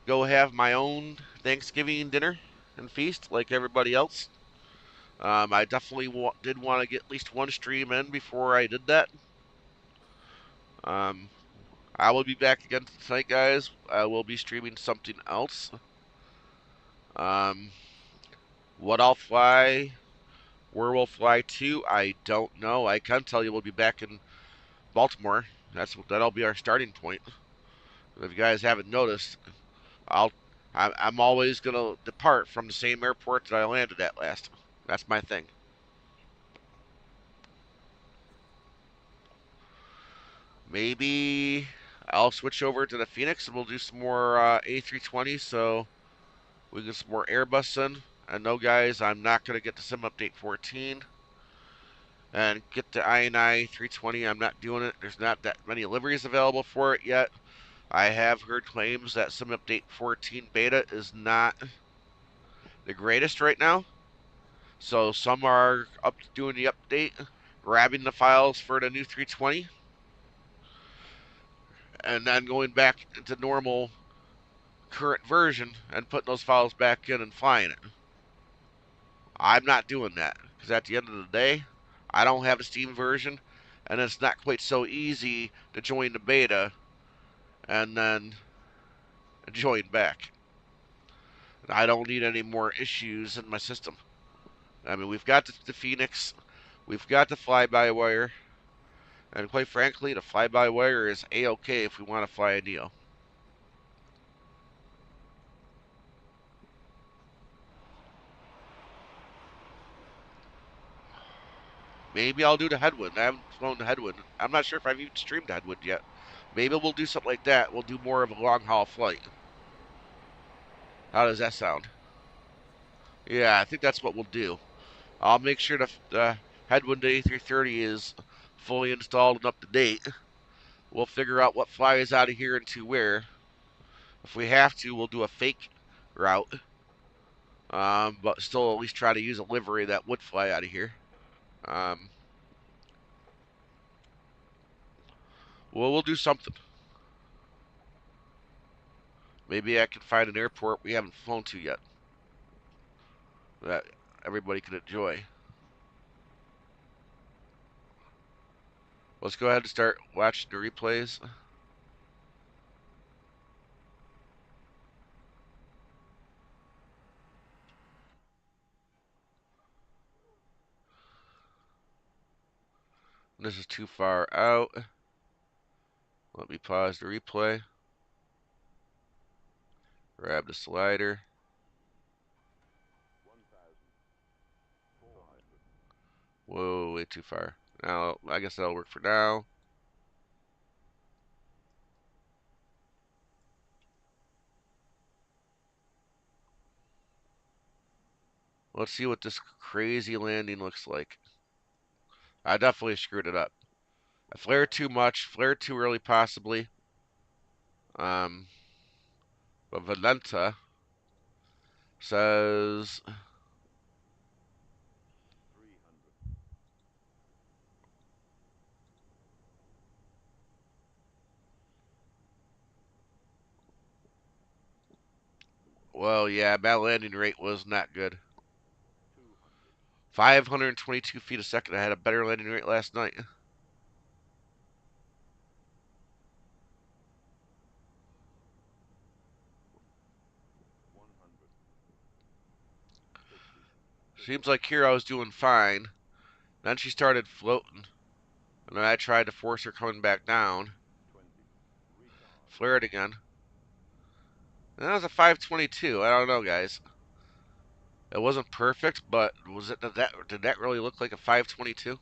go have my own Thanksgiving dinner and feast like everybody else. I definitely did want to get at least one stream in before I did that. I will be back again tonight, guys. I will be streaming something else. What I'll fly, where we'll fly to, I don't know. I can tell you we'll be back in Baltimore. That'll be our starting point. If you guys haven't noticed, I'm always gonna depart from the same airport that I landed at last. That's my thing. Maybe I'll switch over to the Phoenix and we'll do some more A320 so we get some more Airbusing. I know, guys, I'm not going to get the Sim Update 14 and get the INI 320. I'm not doing it. There's not that many liveries available for it yet. I have heard claims that Sim Update 14 beta is not the greatest right now. So some are up doing the update, grabbing the files for the new 320, and then going back into normal current version and putting those files back in and flying it. I'm not doing that because at the end of the day, I don't have a Steam version, and it's not quite so easy to join the beta and then and join back. I don't need any more issues in my system. I mean, we've got the Phoenix, we've got the fly-by-wire, and quite frankly, the fly-by-wire is A-OK if we want to fly a Neo. Maybe I'll do the headwind. I haven't flown the headwind. I'm not sure if I've even streamed the headwind yet. Maybe we'll do something like that. We'll do more of a long-haul flight. How does that sound? Yeah, I think that's what we'll do. I'll make sure the headwind A330 is fully installed and up to date. We'll figure out what flies out of here and to where. If we have to, we'll do a fake route. But still at least try to use a livery that would fly out of here. Um, well, we'll do something. Maybe I can find an airport we haven't flown to yet that everybody can enjoy. Let's go ahead and start watching the replays. This is too far out. Let me pause the replay. Grab the slider. Whoa, way too far. Now, I guess that'll work for now. Let's see what this crazy landing looks like. I definitely screwed it up. I flared too much, flared too early possibly. But Valenta says, well, yeah, my landing rate was not good. 522 feet a second. I had a better landing rate last night. Seems like here I was doing fine. Then she started floating. And then I tried to force her coming back down. Flared again. And that was a 522. I don't know, guys. It wasn't perfect, but was it did that really look like a 522?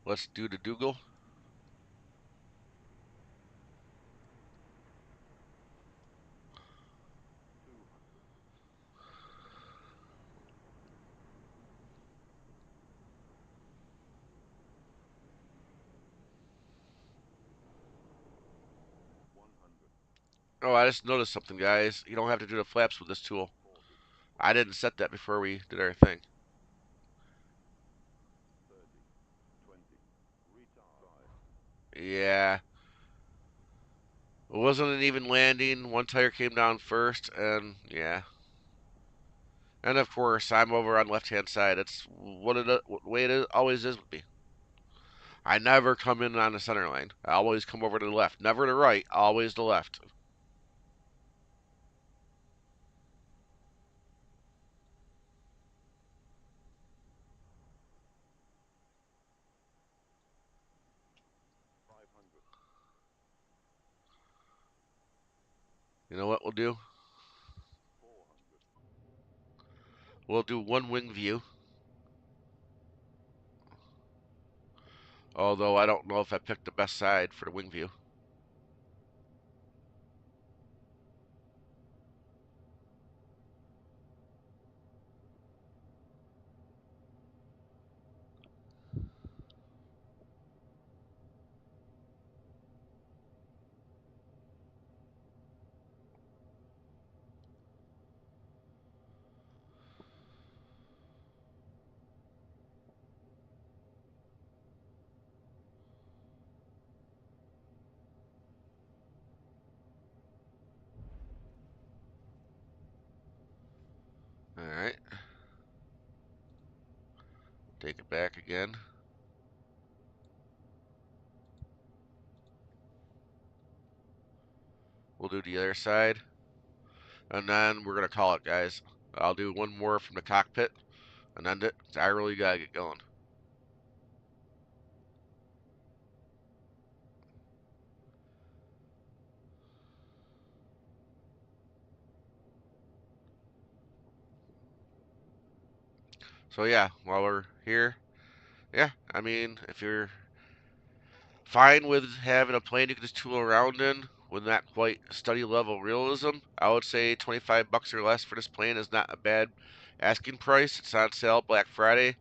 Let's do the Dougal. Oh, I just noticed something, guys. You don't have to do the flaps with this tool. I didn't set that before we did our thing. Yeah. It wasn't an even landing. One tire came down first, and yeah. And of course, I'm over on left-hand side. It's what way it always is with me. I never come in on the center line. I always come over to the left. Never the right, always the left. You know what we'll do? We'll do one wing view. Although I don't know if I picked the best side for the wing view. Take it back again. We'll do the other side. And then we're going to call it, guys. I'll do one more from the cockpit and end it. I really got to get going. So yeah, while we're here, yeah, I mean, if you're fine with having a plane you can just tool around in with not quite study level realism, I would say 25 bucks or less for this plane is not a bad asking price. It's on sale Black Friday.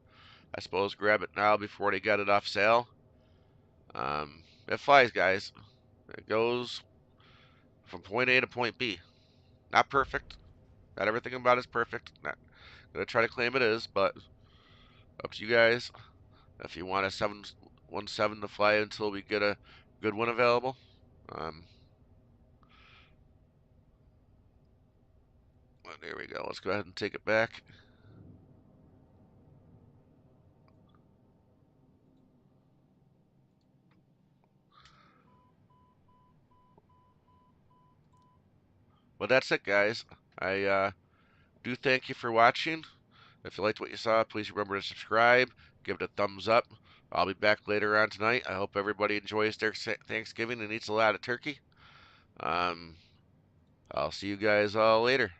I suppose grab it now before they get it off sale. It flies, guys. It goes from point A to point B. Not perfect. Not everything about it is perfect. Not gonna try to claim it is, but up to you guys. If you want a 717 to fly until we get a good one available. Um, there we go. Let's go ahead and take it back. But that's it, guys. I do thank you for watching. If you liked what you saw, please remember to subscribe. Give it a thumbs up. I'll be back later on tonight. I hope everybody enjoys their Thanksgiving and eats a lot of turkey. Um, I'll see you guys all later.